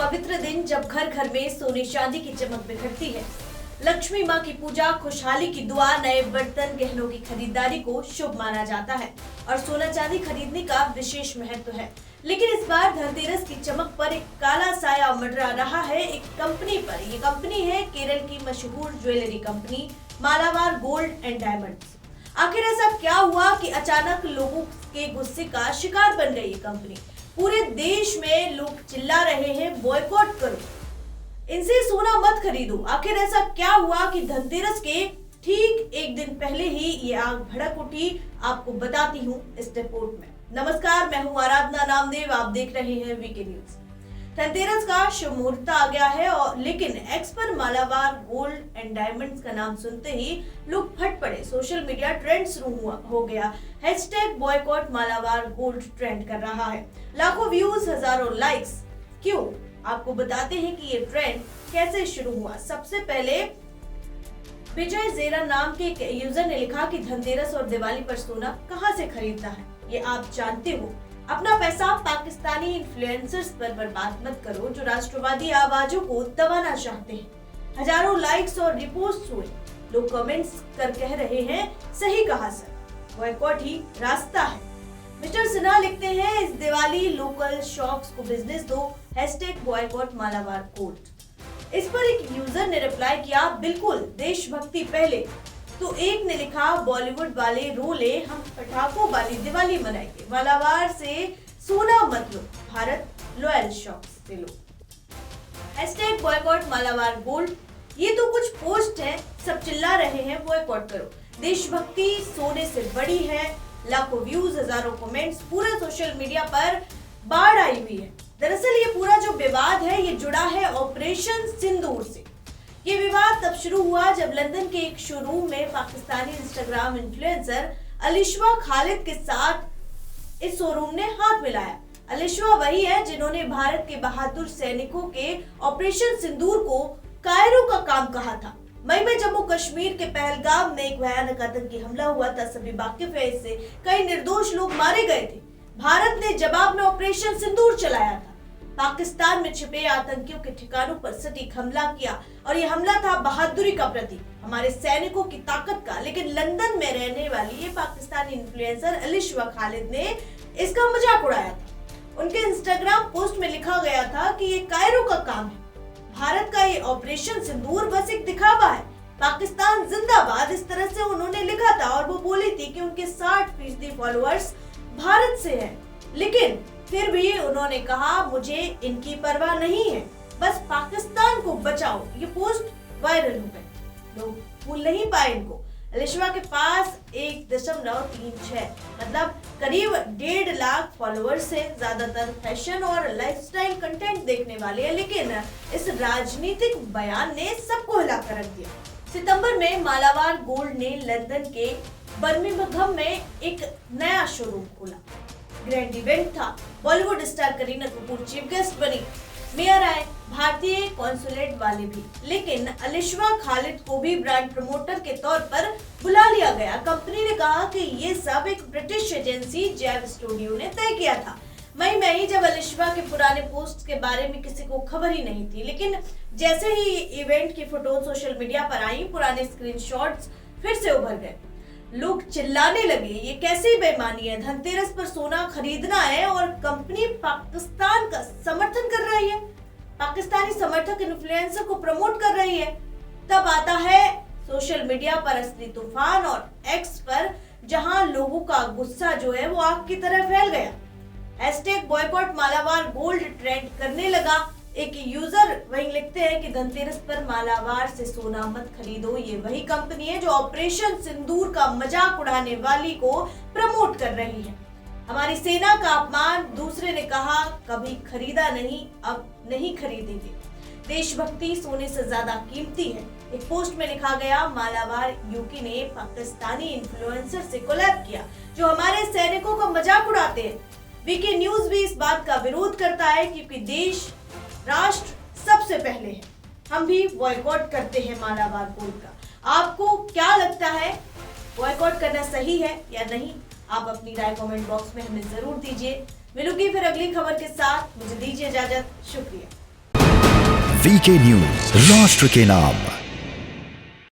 पवित्र दिन जब घर घर में सोने चांदी की चमक बिखरती है। लक्ष्मी माँ की पूजा, खुशहाली की दुआ, नए बर्तन, गहनों की खरीदारी को शुभ माना जाता है और सोना चांदी खरीदने का विशेष महत्व है। लेकिन इस बार धनतेरस की चमक पर एक काला साया मंडरा रहा है एक कंपनी पर। ये कंपनी है केरल की मशहूर jewellery company Malabar gold and diamonds. आखिर ऐसा क्या हुआ कि अचानक लोगों के गुस्से का शिकार बन गई ये कंपनी? पूरे देश में लोग चिल्ला रहे हैं बॉयकॉट करो, इनसे सोना मत खरीदो। आखिर ऐसा क्या हुआ कि धनतेरस के ठीक एक दिन पहले ही ये आग भड़क उठी? आपको बताती हूँ इस रिपोर्ट में। नमस्कार, मैं हूँ आराधना नामदेव, आप देख रहे हैं वीके न्यूज। धनतेरस का शुभ मुहूर्त आ गया है और लेकिन एक्स पर मालाबार गोल्ड एंड डायमंड्स का नाम सुनते ही लोग फट पड़े। सोशल मीडिया ट्रेंड शुरू हो गया। #बॉयकॉट मालाबार गोल्ड ट्रेंड कर रहा है। लाखों व्यूज, हजारों लाइक्स। क्यों? आपको बताते हैं कि ये ट्रेंड कैसे शुरू हुआ। सबसे पहले विजय जेरा नाम के एक यूजर ने लिखा कि धनतेरस और दिवाली पर सोना कहां से खरीदना है, ये आप जानते हो। अपना पैसा पाकिस्तानी इन्फ्लुएंसर्स पर बर्बाद मत करो जो राष्ट्रवादी आवाजों को दबाना चाहते हैं। हजारों लाइक्स और रिपोस्ट हुए। लोग कमेंट्स कर कह रहे हैं, सही कहा सर, बॉयकॉट ही रास्ता है। मिस्टर सिन्हा लिखते हैं, इस दिवाली लोकल शॉप्स को बिजनेस दो। #Boycott Malabar gold. इस पर एक यूजर ने रिप्लाई किया, बिल्कुल देशभक्ति पहले। तो एक ने लिखा, बॉलीवुड वाले रो ले, हम पटाखों वाली दिवाली मनाएंगे। मालाबार से सोना मत लो, भारत लॉयल शॉप्स से लो। #Boycott Malabar gold. ये तो कुछ पोस्ट है, सब चिल्ला रहे हैं बॉयकॉट करो। देशभक्ति सोने से बड़ी है। लाखों व्यूज, हजारों कमेंट्स, पूरे सोशल मीडिया पर बाढ़ आई हुई है। दरअसल ये पूरा जो विवाद है ये जुड़ा है ऑपरेशन सिंदूर से। ये विवाद तब शुरू हुआ जब लंदन के एक शोरूम में पाकिस्तानी इंस्टाग्राम इन्फ्लुएंसर अलिशवा खालिद के साथ इस शोरूम ने हाथ मिलाया। अलिशवा वही है जिन्होंने भारत के बहादुर सैनिकों के ऑपरेशन सिंदूर को कायरो का काम कहा था। मई में जम्मू कश्मीर के पहलगाम में एक भयानक आतंकी हमला हुआ था। सभी वाकिफ है इससे। कई निर्दोष लोग मारे गए थे। भारत ने जवाब में ऑपरेशन सिंदूर चलाया था। पाकिस्तान में छिपे आतंकियों के ठिकानों पर सटीक हमला किया और यह हमला था बहादुरी का प्रतीक, हमारे सैनिकों की ताकत का। लेकिन लंदन में रहने वाली ये पाकिस्तानी इन्फ्लुएंसर अलिशवा खालिद ने इसका मजाक उड़ाया था। उनके इंस्टाग्राम पोस्ट में लिखा गया था कि ये कायरो का काम है, भारत का ये ऑपरेशन सिंदूर बस एक दिखावा है, पाकिस्तान जिंदाबाद, इस तरह से उन्होंने लिखा था। और वो बोली थी कि उनके 60% फॉलोअर्स भारत से हैं। लेकिन फिर भी उन्होंने कहा, मुझे इनकी परवाह नहीं है, बस पाकिस्तान को बचाओ। ये पोस्ट वायरल हो गई, लोग भूल नहीं पाए इनको। अलिशवा के पास 1.36 मतलब करीब 1.5 लाख फॉलोअर्स हैं। ज्यादातर फैशन और लाइफस्टाइल कंटेंट देखने वाले हैं। लेकिन इस राजनीतिक बयान ने सबको हिलाकर रख दिया। सितंबर में मालाबार गोल्ड ने लंदन के बर्मिंघम में एक नया शोरूम खोला। ग्रैंड इवेंट था। Bollywood star Kareena Kapoor chief guest बनी। मेयर आए, भारतीय कॉन्सुलेट वाले भी। लेकिन अलिशवा खालिद को भी ब्रांड प्रमोटर के तौर पर बुला लिया गया। कंपनी ने कहा कि ये सब एक ब्रिटिश एजेंसी जैव स्टूडियो ने तय किया था। मई में ही जब अलिशवा के पुराने पोस्ट के बारे में किसी को खबर ही नहीं थी। लेकिन जैसे ही इवेंट की फोटो सोशल मीडिया पर आई, पुराने स्क्रीनशॉट्स फिर से उभर गए। लोग चिल्लाने लगे, ये कैसी बेईमानी है, धनतेरस पर सोना खरीदना है और कंपनी पाकिस्तान का समर्थन कर रही है, पाकिस्तानी समर्थक इन्फ्लुएंसर को प्रमोट कर रही है। तब आता है सोशल मीडिया पर असली तूफान और एक्स पर, जहां लोगों का गुस्सा जो है वो आग की तरह फैल गया। #बॉयकॉट मालाबार गोल्ड ट्रेंड करने लगा। एक यूजर वहीं लिखते हैं कि धनतेरस पर मालाबार से सोना मत खरीदो, ये वही कंपनी है जो ऑपरेशन सिंदूर का मजाक उड़ाने वाली को प्रमोट कर रही है। हमारी सेना का अपमान। दूसरे ने कहा, कभी खरीदा नहीं, अब नहीं खरीदेंगे। देशभक्ति सोने से ज्यादा कीमती है। एक पोस्ट में लिखा गया, मालाबार यूके ने पाकिस्तानी इन्फ्लुएंसर से कोलैब किया जो हमारे सैनिकों का मजाक उड़ाते हैं। वीके न्यूज भी इस बात का विरोध करता है क्योंकि देश राष्ट्र सबसे पहले है। हम भी बॉयकॉट करते हैं मालाबार गोल्ड का। आपको क्या लगता है, बॉयकॉट करना सही है या नहीं? आप अपनी राय कमेंट बॉक्स में हमें जरूर दीजिए। मिलूंगी फिर अगली खबर के साथ। मुझे दीजिए इजाजत। शुक्रिया। वीके न्यूज, राष्ट्र के नाम।